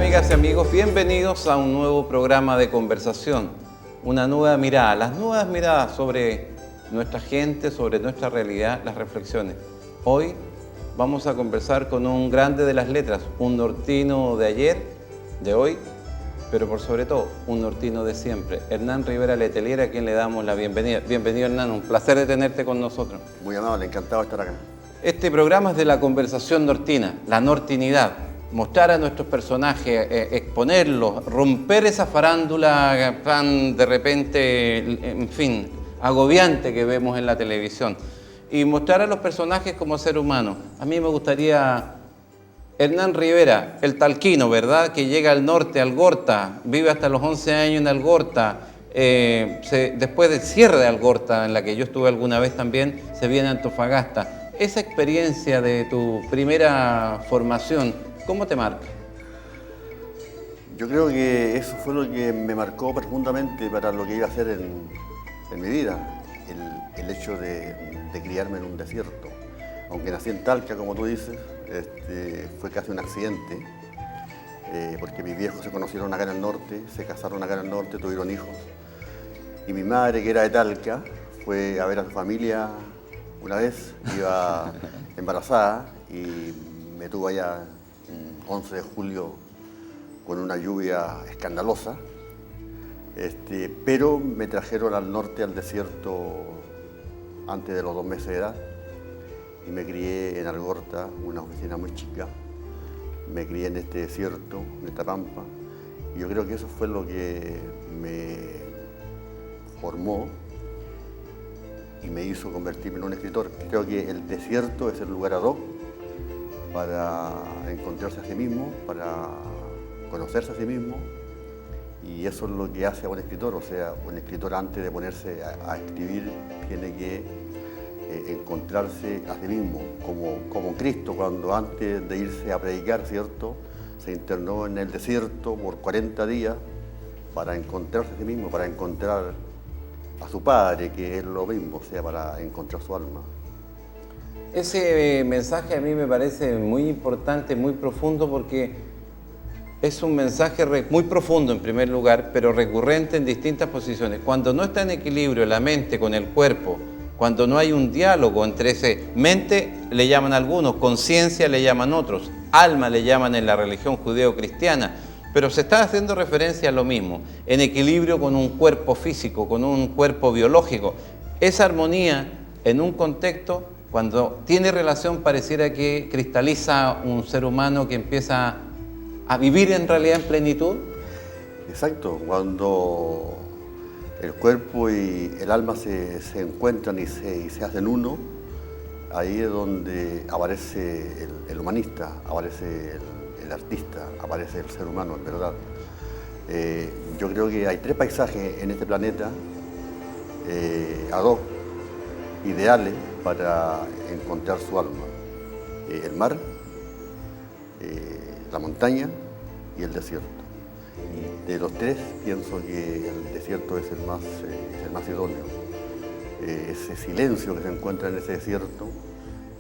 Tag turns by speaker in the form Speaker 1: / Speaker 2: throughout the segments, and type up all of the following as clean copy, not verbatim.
Speaker 1: amigas y amigos, bienvenidos a un nuevo programa de conversación, una nueva mirada, las nuevas miradas sobre nuestra gente, sobre nuestra realidad, las reflexiones. Hoy vamos a conversar con un grande de las letras, un nortino de ayer, de hoy, pero por sobre todo, un nortino de siempre, Hernán Rivera Letelier, a quien le damos la bienvenida. Bienvenido, Hernán, un placer de tenerte con nosotros.
Speaker 2: Muy amable, encantado de estar acá.
Speaker 1: Este programa es de la conversación nortina, la nortinidad. Mostrar a nuestros personajes, exponerlos, romper esa farándula tan de repente, en fin, agobiante que vemos en la televisión. Y mostrar a los personajes como ser humano. A mí me gustaría, Hernán Rivera, el talquino, ¿verdad? Que llega al norte, Algorta, vive hasta los 11 años en Algorta. Después del cierre de Algorta, en la que yo estuve alguna vez también, se viene a Antofagasta. Esa experiencia de tu primera formación, ¿cómo te marca?
Speaker 2: Yo creo que eso fue lo que me marcó profundamente para lo que iba a hacer en mi vida, el hecho de criarme en un desierto. Aunque nací en Talca, como tú dices, fue casi un accidente, porque mis viejos se conocieron acá en el norte, se casaron acá en el norte, tuvieron hijos. Y mi madre, que era de Talca, fue a ver a su familia una vez, iba embarazada y me tuvo allá 11 de julio con una lluvia escandalosa, pero me trajeron al norte, al desierto, antes de los 2 meses de edad y me crié en Algorta, una oficina muy chica, me crié en este desierto, en esta pampa, y yo creo que eso fue lo que me formó y me hizo convertirme en un escritor. Creo que el desierto es el lugar ad hoc para encontrarse a sí mismo, para conocerse a sí mismo, y eso es lo que hace a un escritor. O sea, un escritor antes de ponerse a escribir tiene que encontrarse a sí mismo, como Cristo cuando antes de irse a predicar, ¿cierto?, se internó en el desierto por 40 días para encontrarse a sí mismo, para encontrar a su Padre, que es lo mismo, o sea, para encontrar su alma.
Speaker 1: Ese mensaje a mí me parece muy importante, muy profundo, porque es un mensaje muy profundo en primer lugar, pero recurrente en distintas posiciones. Cuando no está en equilibrio la mente con el cuerpo, cuando no hay un diálogo entre ese mente, le llaman algunos, conciencia le llaman otros, alma le llaman en la religión judeo-cristiana, pero se está haciendo referencia a lo mismo, en equilibrio con un cuerpo físico, con un cuerpo biológico. Esa armonía en un contexto, cuando tiene relación, pareciera que cristaliza un ser humano que empieza a vivir en realidad en plenitud.
Speaker 2: Exacto, cuando el cuerpo y el alma se encuentran y se hacen uno, ahí es donde aparece el humanista, aparece el artista, aparece el ser humano, en verdad. Yo creo que hay 3 paisajes en este planeta ad hoc, ideales para encontrar su alma. El mar, la montaña y el desierto. Y de los 3 pienso que el desierto es el más idóneo. Ese silencio que se encuentra en ese desierto,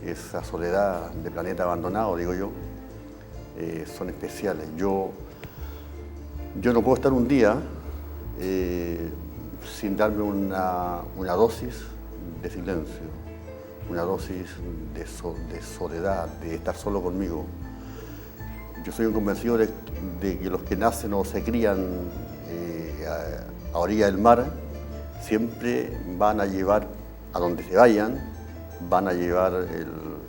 Speaker 2: esa soledad de planeta abandonado, digo yo, son especiales. Yo no puedo estar un día sin darme una dosis de silencio, una dosis de soledad, de estar solo conmigo. Yo soy un convencido de que los que nacen o se crían a orilla del mar siempre van a llevar, a donde se vayan, van a llevar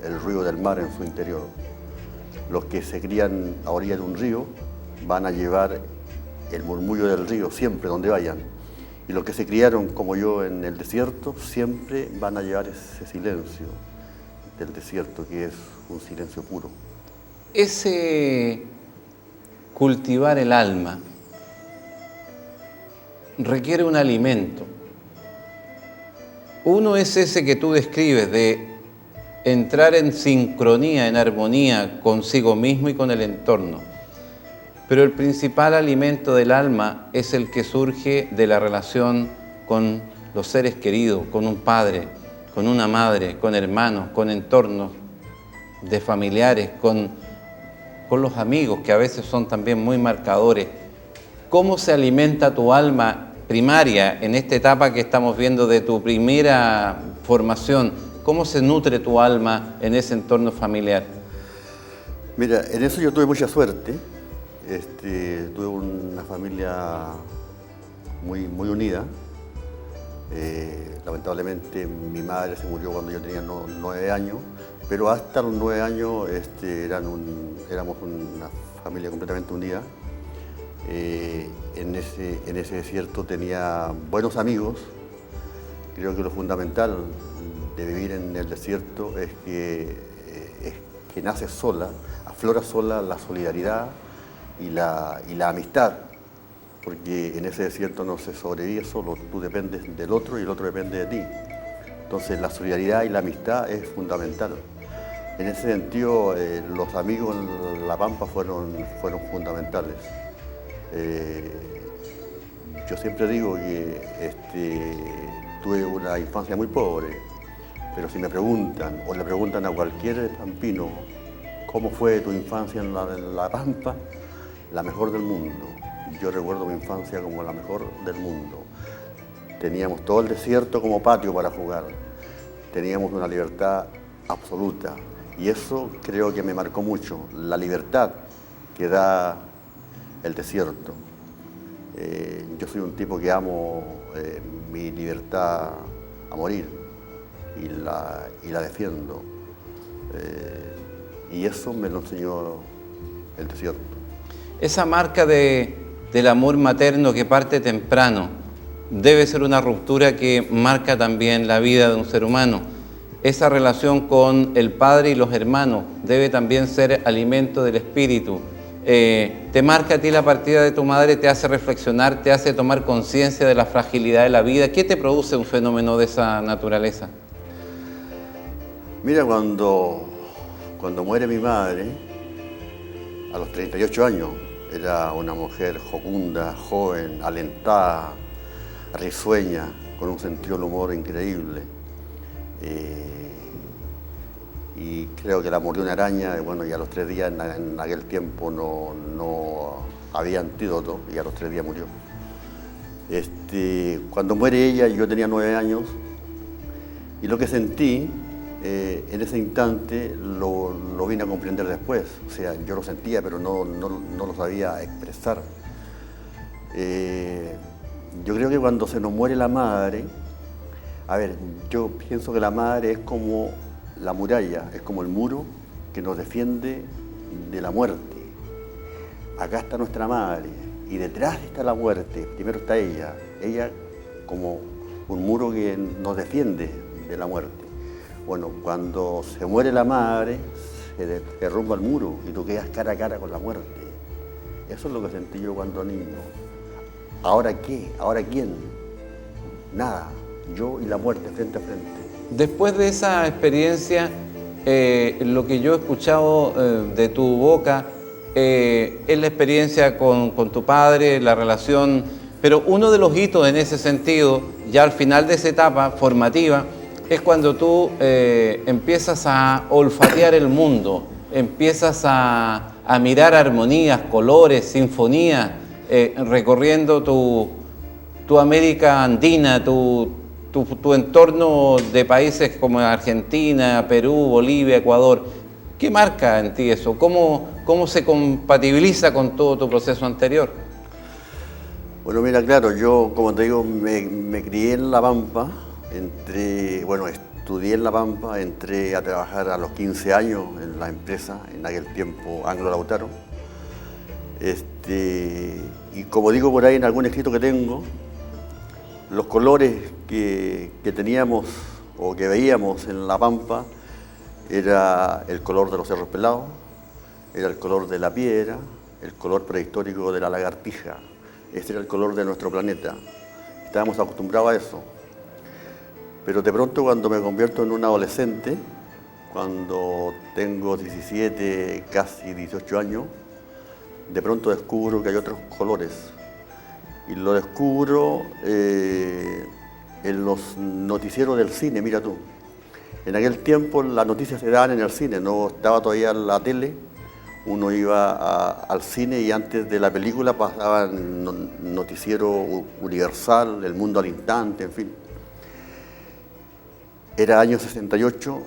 Speaker 2: el ruido del mar en su interior. Los que se crían a orilla de un río van a llevar el murmullo del río siempre donde vayan. Y los que se criaron como yo en el desierto siempre van a llevar ese silencio del desierto, que es un silencio puro.
Speaker 1: Ese cultivar el alma requiere un alimento. Uno es ese que tú describes, de entrar en sincronía, en armonía consigo mismo y con el entorno. Pero el principal alimento del alma es el que surge de la relación con los seres queridos, con un padre, con una madre, con hermanos, con entornos de familiares, con con los amigos, que a veces son también muy marcadores. ¿Cómo se alimenta tu alma primaria en esta etapa que estamos viendo de tu primera formación? ¿Cómo se nutre tu alma en ese entorno familiar?
Speaker 2: Mira, en eso yo tuve mucha suerte. Tuve una familia muy unida. Lamentablemente mi madre se murió cuando yo tenía 9 años, pero hasta los 9 años éramos una familia completamente unida. En ese desierto tenía buenos amigos. Creo que lo fundamental de vivir en el desierto es que nace sola, aflora sola la solidaridad y la amistad, porque en ese desierto no se sobrevive solo, tú dependes del otro y el otro depende de ti. Entonces la solidaridad y la amistad es fundamental. En ese sentido, los amigos en La Pampa fueron fundamentales. Yo siempre digo que tuve una infancia muy pobre, pero si me preguntan o le preguntan a cualquier pampino cómo fue tu infancia en la Pampa, la mejor del mundo. Yo recuerdo mi infancia como la mejor del mundo. Teníamos todo el desierto como patio para jugar. Teníamos una libertad absoluta y eso creo que me marcó mucho, la libertad que da el desierto. Yo soy un tipo que amo mi libertad a morir y la defiendo. Y eso me lo enseñó el desierto.
Speaker 1: Esa marca del amor materno que parte temprano debe ser una ruptura que marca también la vida de un ser humano. Esa relación con el padre y los hermanos debe también ser alimento del espíritu. Te marca a ti la partida de tu madre, te hace reflexionar, te hace tomar conciencia de la fragilidad de la vida. ¿Qué te produce un fenómeno de esa naturaleza?
Speaker 2: Mira, cuando muere mi madre, a los 38 años, era una mujer jocunda, joven, alentada, risueña, con un sentido del humor increíble. Y creo que la mordió una araña, y a los 3 días, en aquel tiempo no había antídoto, y a los 3 días murió. Cuando muere ella, yo tenía 9 años, y lo que sentí en ese instante lo vine a comprender después. O sea, yo lo sentía, pero no lo sabía expresar. Yo creo que cuando se nos muere la madre, yo pienso que la madre es como la muralla, es como el muro que nos defiende de la muerte. Acá está nuestra madre y detrás está la muerte, primero está ella como un muro que nos defiende de la muerte. Bueno, cuando se muere la madre, se derrumba el muro y tú quedas cara a cara con la muerte. Eso es lo que sentí yo cuando niño. ¿Ahora qué? ¿Ahora quién? Nada, yo y la muerte frente a frente.
Speaker 1: Después de esa experiencia, lo que yo he escuchado de tu boca es la experiencia con tu padre, la relación, pero uno de los hitos en ese sentido, ya al final de esa etapa formativa, es cuando tú empiezas a olfatear el mundo, empiezas a mirar armonías, colores, sinfonías, recorriendo tu América andina, tu entorno de países como Argentina, Perú, Bolivia, Ecuador. ¿Qué marca en ti eso? ¿Cómo se compatibiliza con todo tu proceso anterior?
Speaker 2: Bueno, mira, claro, yo, como te digo, me crié en La Pampa, estudié en La Pampa, entré a trabajar a los 15 años en la empresa, en aquel tiempo Anglo Lautaro. Y como digo por ahí en algún escrito que tengo, los colores que teníamos o que veíamos en La Pampa era el color de los cerros pelados, era el color de la piedra, el color prehistórico de la lagartija. Ese era el color de nuestro planeta. Estábamos acostumbrados a eso. Pero de pronto cuando me convierto en un adolescente, cuando tengo 17, casi 18 años, de pronto descubro que hay otros colores. Y lo descubro en los noticieros del cine, mira tú. En aquel tiempo las noticias se daban en el cine, no estaba todavía la tele uno iba al cine y antes de la película pasaban noticiero universal, El Mundo al Instante, en fin. Era año 68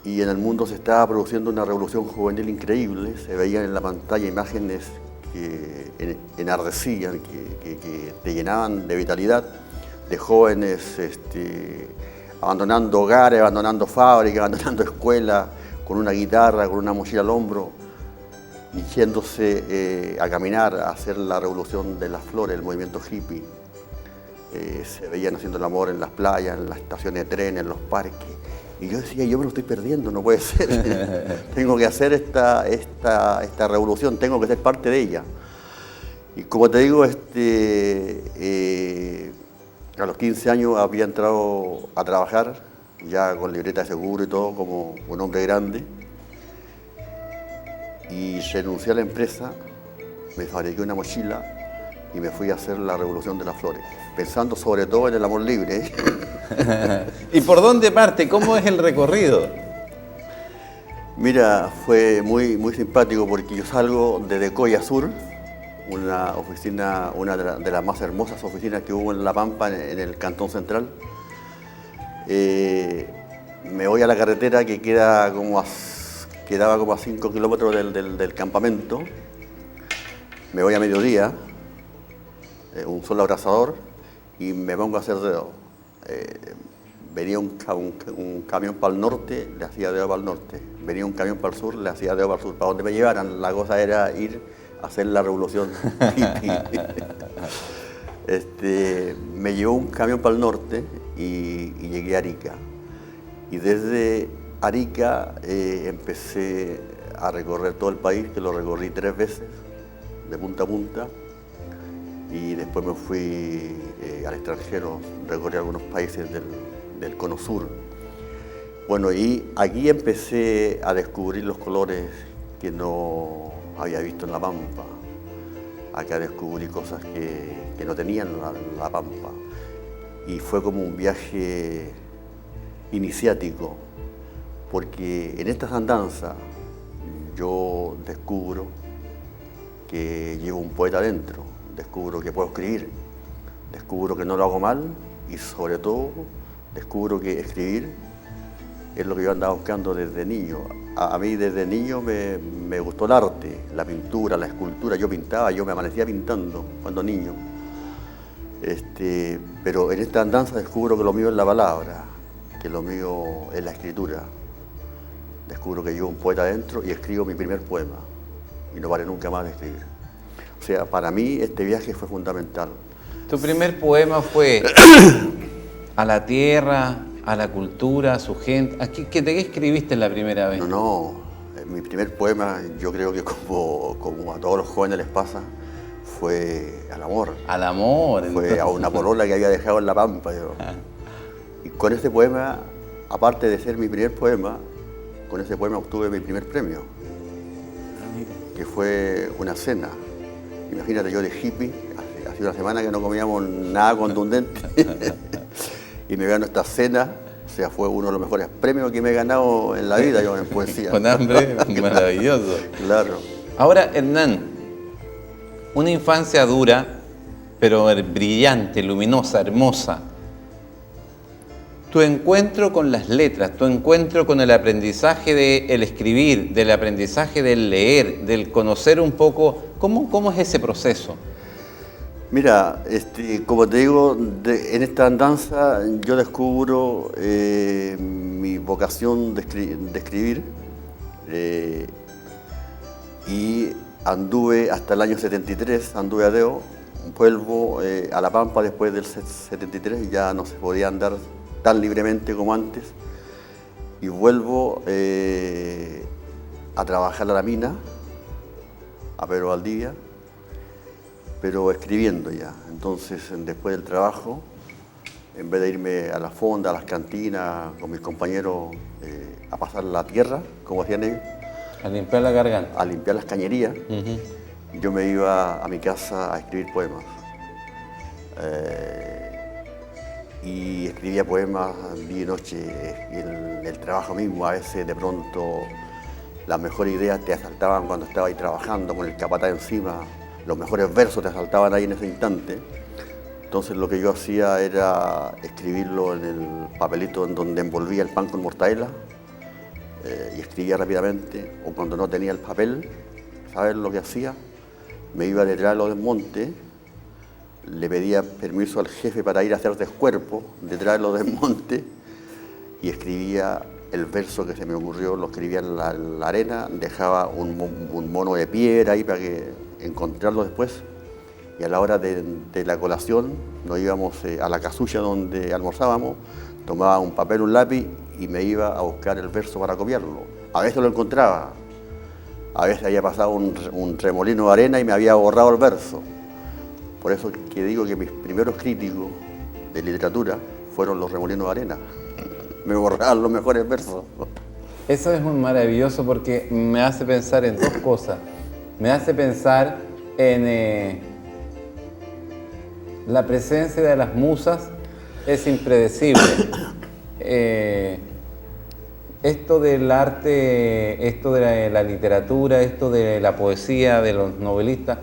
Speaker 2: y en el mundo se estaba produciendo una revolución juvenil increíble. Se veían en la pantalla imágenes que enardecían, que te llenaban de vitalidad, de jóvenes abandonando hogares, abandonando fábricas, abandonando escuelas, con una guitarra, con una mochila al hombro, y yéndose a caminar, a hacer la revolución de las flores, el movimiento hippie. Se veían haciendo el amor en las playas, en las estaciones de tren, en los parques. Y yo decía, yo me lo estoy perdiendo, no puede ser. Tengo que hacer esta revolución, tengo que ser parte de ella. Y como te digo, a los 15 años había entrado a trabajar, ya con libreta de seguro y todo, como un hombre grande. Y renuncié a la empresa, me fabriqué una mochila y me fui a hacer la revolución de las flores, pensando sobre todo en el amor libre.
Speaker 1: ¿Y por dónde parte? ¿Cómo es el recorrido?
Speaker 2: Mira, fue muy simpático porque yo salgo de Decoya Sur, una oficina, una de las más hermosas oficinas que hubo en La Pampa, en el Cantón Central. Me voy a la carretera que quedaba como a 5 kilómetros del campamento. Me voy a mediodía, un sol abrasador, y me pongo a hacer dedo. Venía un camión para el norte, le hacía dedo para el norte. Venía un camión para el sur, le hacía dedo para el sur. Para donde me llevaran, la cosa era ir a hacer la revolución hippie. Me llevó un camión para el norte y llegué a Arica. Y desde Arica empecé a recorrer todo el país, que lo recorrí 3 veces, de punta a punta. Y después me fui al extranjero, recorrí algunos países del Cono Sur. Bueno, y aquí empecé a descubrir los colores que no había visto en La Pampa. Acá descubrí cosas que no tenían la Pampa. Y fue como un viaje iniciático, porque en estas andanzas yo descubro que llevo un poeta adentro, descubro que puedo escribir, descubro que no lo hago mal y sobre todo descubro que escribir es lo que yo andaba buscando desde niño. A mí desde niño me gustó el arte, la pintura, la escultura. Yo pintaba, yo me amanecía pintando cuando niño. Pero en esta andanza descubro que lo mío es la palabra, que lo mío es la escritura. Descubro que llevo un poeta adentro y escribo mi primer poema. Y no paré nunca más de escribir. O sea, para mí este viaje fue fundamental.
Speaker 1: Tu primer poema fue a la tierra, a la cultura, a su gente. ¿De qué escribiste la primera vez?
Speaker 2: No, mi primer poema, yo creo que como a todos los jóvenes les pasa, fue al amor.
Speaker 1: Al amor.
Speaker 2: Fue
Speaker 1: entonces.
Speaker 2: a una polola que había dejado en La Pampa. Y con ese poema, aparte de ser mi primer poema, con ese poema obtuve mi primer premio, que fue una cena. Imagínate, yo de hippie, hace una semana que no comíamos nada contundente, y me gano esta cena. O sea, fue uno de los mejores premios que me he ganado en la vida, yo en poesía.
Speaker 1: Con hambre, maravilloso.
Speaker 2: Claro.
Speaker 1: Ahora, Hernán, una infancia dura, pero brillante, luminosa, hermosa. Tu encuentro con las letras, tu encuentro con el aprendizaje del escribir, del aprendizaje del leer, del conocer un poco, ¿cómo es ese proceso?
Speaker 2: Mira, como te digo, en esta andanza yo descubro mi vocación de escribir y anduve hasta el año 73, anduve a Deo, vuelvo a La Pampa después del 73, ya no se podía andar tan libremente como antes, y vuelvo a trabajar a la mina, a Pedro Valdivia, pero escribiendo ya. Entonces, después del trabajo, en vez de irme a la fonda, a las cantinas, con mis compañeros a pasar la tierra, como hacían ellos,
Speaker 1: A limpiar la garganta.
Speaker 2: a limpiar las cañerías, yo me iba a mi casa a escribir poemas. Y escribía poemas día y noche, y en el trabajo mismo a veces de pronto las mejores ideas te asaltaban cuando estabas ahí trabajando con el capataz encima, los mejores versos te asaltaban ahí en ese instante. Entonces lo que yo hacía era escribirlo en el papelito en donde envolvía el pan con mortadela y escribía rápidamente, o cuando no tenía el papel, ¿sabes lo que hacía? Me iba detrás de los desmontes, le pedía permiso al jefe para ir a hacer descuerpo detrás de los desmontes y escribía el verso que se me ocurrió, lo escribía en la arena, dejaba un mono de piedra ahí para que encontrarlo después. Y a la hora de la colación nos íbamos a la casulla donde almorzábamos, tomaba un papel, un lápiz y me iba a buscar el verso para copiarlo. A veces lo encontraba, a veces había pasado un remolino de arena y me había borrado el verso. Por eso que digo que mis primeros críticos de literatura fueron los remolinos de arena. Me borraban los mejores versos.
Speaker 1: Eso es muy maravilloso porque me hace pensar en dos cosas. Me hace pensar en la presencia de las musas, es impredecible. Esto del arte, esto de la literatura, esto de la poesía, de los novelistas,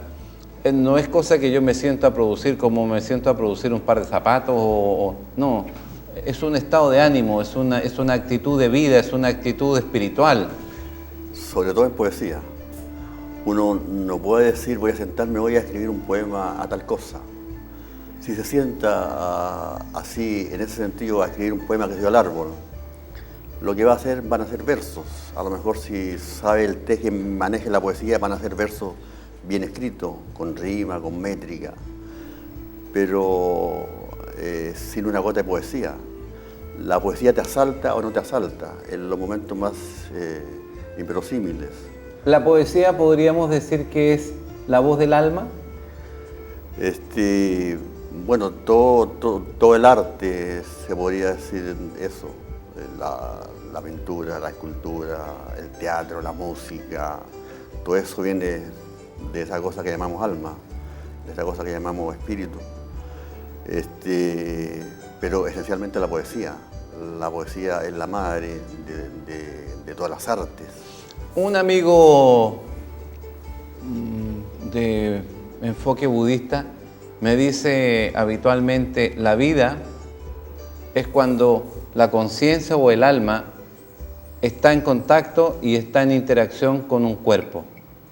Speaker 1: no es cosa que yo me siento a producir como me siento a producir un par de zapatos no. Es un estado de ánimo, es una actitud de vida, es una actitud espiritual.
Speaker 2: Sobre todo en poesía. Uno no puede decir, voy a sentarme hoy a escribir un poema a tal cosa. Si se sienta así, en ese sentido, a escribir un poema que se dio al árbol, lo que va a hacer van a ser versos. A lo mejor si sabe el teje, maneje la poesía, van a ser versos bien escritos, con rima, con métrica. Pero sin una gota de poesía. La poesía te asalta o no te asalta en los momentos más inverosímiles.
Speaker 1: ¿La poesía podríamos decir que es la voz del alma?
Speaker 2: Bueno, todo el arte se podría decir eso. La pintura, la escultura, el teatro, la música, todo eso viene de esa cosa que llamamos alma, de esa cosa que llamamos espíritu. Pero esencialmente la poesía. La poesía es la madre de todas las artes.
Speaker 1: Un amigo de enfoque budista me dice habitualmente, la vida es cuando la conciencia o el alma está en contacto y está en interacción con un cuerpo.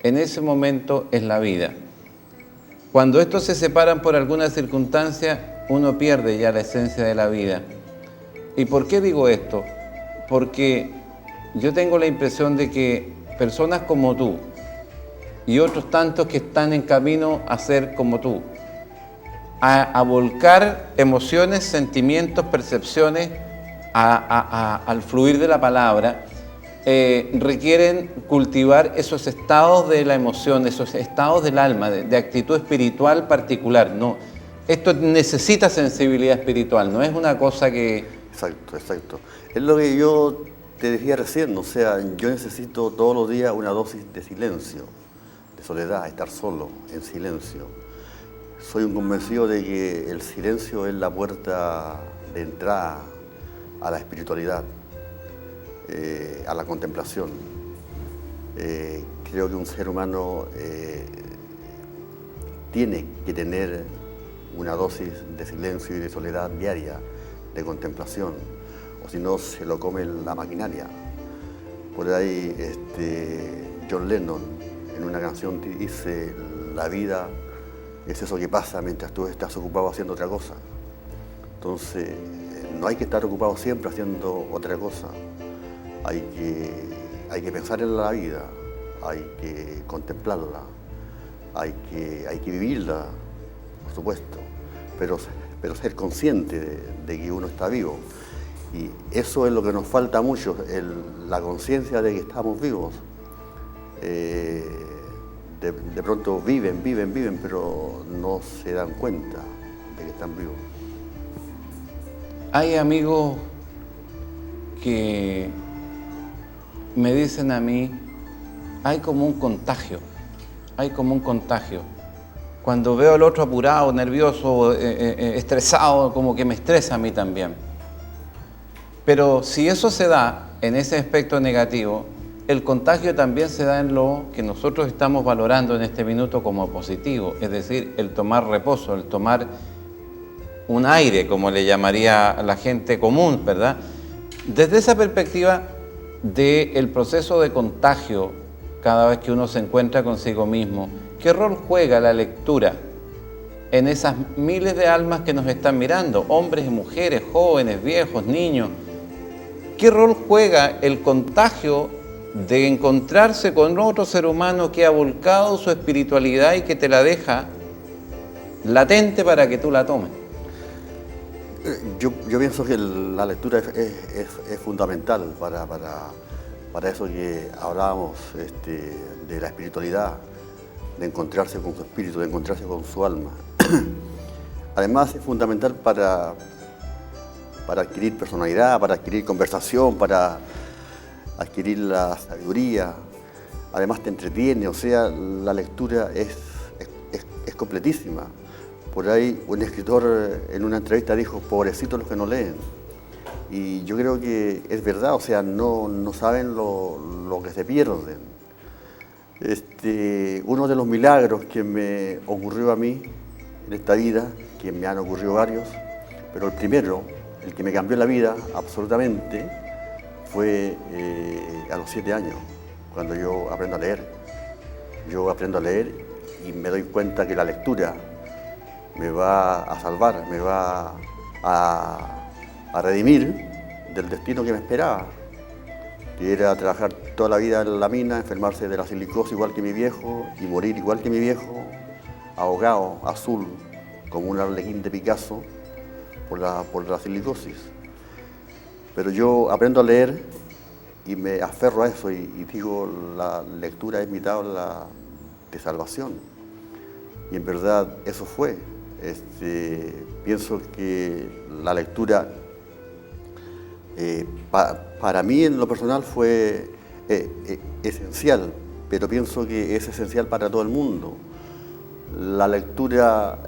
Speaker 1: En ese momento es la vida. Cuando estos se separan por alguna circunstancia, uno pierde ya la esencia de la vida. ¿Y por qué digo esto? Porque yo tengo la impresión de que personas como tú y otros tantos que están en camino a ser como tú, a volcar emociones, sentimientos, percepciones al fluir de la palabra, requieren cultivar esos estados de la emoción, esos estados del alma, de actitud espiritual particular. No, esto necesita sensibilidad espiritual, no es una cosa que...
Speaker 2: Exacto. Es lo que yo te decía recién, o sea, yo necesito todos los días una dosis de silencio, de soledad, estar solo, en silencio. Soy un convencido de que el silencio es la puerta de entrada a la espiritualidad, a la contemplación. Creo que un ser humano tiene que tener una dosis de silencio y de soledad diaria, de contemplación, o si no se lo come la maquinaria. Por ahí John Lennon en una canción dice, la vida es eso que pasa mientras tú estás ocupado haciendo otra cosa. Entonces, no hay que estar ocupado siempre haciendo otra cosa. Hay que pensar en la vida, hay que contemplarla, hay que vivirla, por supuesto, pero ser consciente de que uno está vivo. Y eso es lo que nos falta mucho, la conciencia de que estamos vivos. De pronto viven, pero no se dan cuenta de que están vivos.
Speaker 1: Hay amigos que me dicen a mí, hay como un contagio. Cuando veo al otro apurado, nervioso, estresado, como que me estresa a mí también. Pero si eso se da en ese aspecto negativo, el contagio también se da en lo que nosotros estamos valorando en este minuto como positivo, es decir, el tomar reposo, el tomar un aire, como le llamaría la gente común, ¿verdad? Desde esa perspectiva del proceso de contagio, cada vez que uno se encuentra consigo mismo, ¿qué rol juega la lectura en esas miles de almas que nos están mirando, hombres y mujeres, jóvenes, viejos, niños? ¿Qué rol juega el contagio de encontrarse con otro ser humano que ha volcado su espiritualidad y que te la deja latente para que tú la tomes?
Speaker 2: Yo pienso que la lectura es fundamental para eso que hablábamos de la espiritualidad, de encontrarse con su espíritu, de encontrarse con su alma. Además es fundamental para adquirir personalidad, para adquirir conversación, para adquirir la sabiduría. Además te entretiene, o sea, la lectura es completísima. Por ahí un escritor en una entrevista dijo, pobrecitos los que no leen. Y yo creo que es verdad, o sea, no saben lo que se pierden. Uno de los milagros que me ocurrió a mí en esta vida, que me han ocurrido varios, pero el primero, el que me cambió la vida absolutamente, fue a los 7 años, cuando yo aprendo a leer. Yo aprendo a leer y me doy cuenta que la lectura me va a salvar, me va a redimir del destino que me esperaba, que era trabajar toda la vida en la mina, enfermarse de la silicosis igual que mi viejo y morir igual que mi viejo, ahogado, azul, como un arlequín de Picasso por la silicosis. Pero yo aprendo a leer y me aferro a eso y digo, la lectura es mi tabla de salvación. Y en verdad eso fue. Pienso que la lectura para mí en lo personal fue esencial, pero pienso que es esencial para todo el mundo. La lectura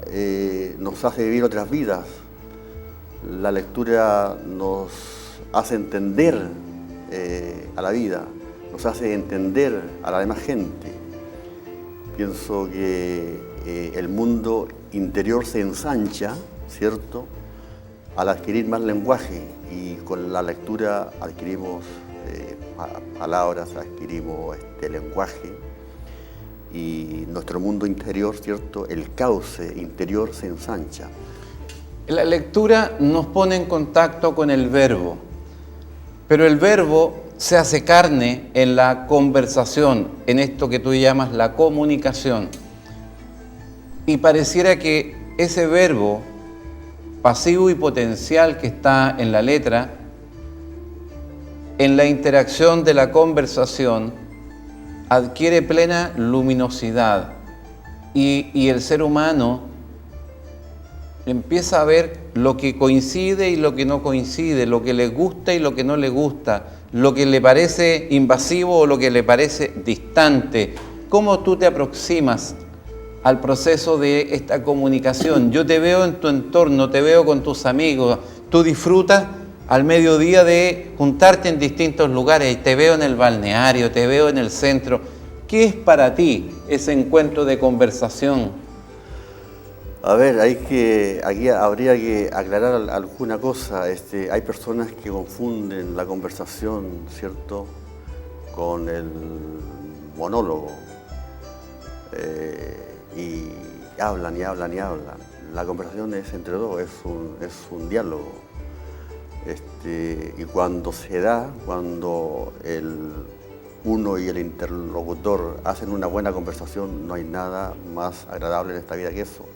Speaker 2: nos hace vivir otras vidas, la lectura nos hace entender a la vida, nos hace entender a la demás gente. Pienso que el mundo interior se ensancha, ¿cierto?, al adquirir más lenguaje, y con la lectura adquirimos palabras, adquirimos lenguaje, y nuestro mundo interior, ¿cierto?, el cauce interior se ensancha.
Speaker 1: La lectura nos pone en contacto con el verbo, pero el verbo se hace carne en la conversación, en esto que tú llamas la comunicación. Y pareciera que ese verbo pasivo y potencial que está en la letra, en la interacción de la conversación, adquiere plena luminosidad y el ser humano empieza a ver lo que coincide y lo que no coincide, lo que le gusta y lo que no le gusta, lo que le parece invasivo o lo que le parece distante. ¿Cómo tú te aproximas al proceso de esta comunicación? Yo te veo en tu entorno, te veo con tus amigos, tú disfrutas al mediodía de juntarte en distintos lugares, te veo en el balneario, te veo en el centro. ¿Qué es para ti ese encuentro de conversación?
Speaker 2: A ver, aquí habría que aclarar alguna cosa. Hay personas que confunden la conversación, ¿cierto?, con el monólogo. Y hablan y hablan y hablan. La conversación es entre dos, es un diálogo. Y cuando se da, cuando uno y el interlocutor hacen una buena conversación, no hay nada más agradable en esta vida que eso.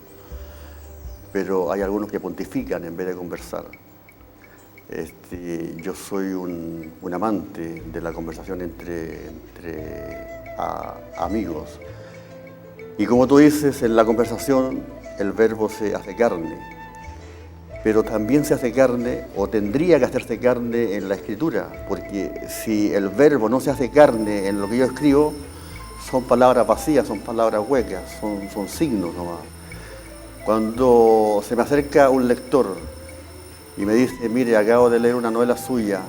Speaker 2: Pero hay algunos que pontifican en vez de conversar. Yo soy un amante de la conversación entre amigos. Y como tú dices, en la conversación el verbo se hace carne, pero también se hace carne, o tendría que hacerse carne en la escritura, porque si el verbo no se hace carne en lo que yo escribo, son palabras vacías, son palabras huecas, son signos nomás. Cuando se me acerca un lector y me dice, mire, acabo de leer una novela suya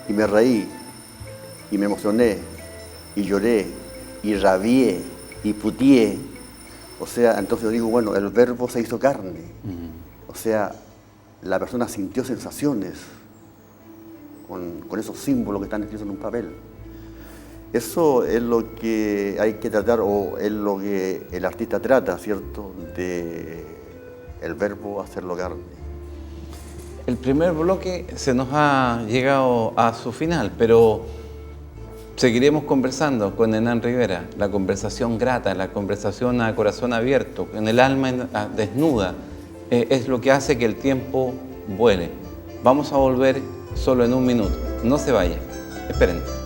Speaker 2: y me reí y me emocioné y lloré, y rabié, y putié. O sea, entonces yo digo, bueno, el verbo se hizo carne. O sea, la persona sintió sensaciones con esos símbolos que están escritos en un papel. Eso es lo que hay que tratar, o es lo que el artista trata, ¿cierto? De el verbo hacerlo carne.
Speaker 1: El primer bloque se nos ha llegado a su final, pero seguiremos conversando con Hernán Rivera. La conversación grata, la conversación a corazón abierto, con el alma desnuda, es lo que hace que el tiempo vuele. Vamos a volver solo en un minuto. No se vayan. Esperen.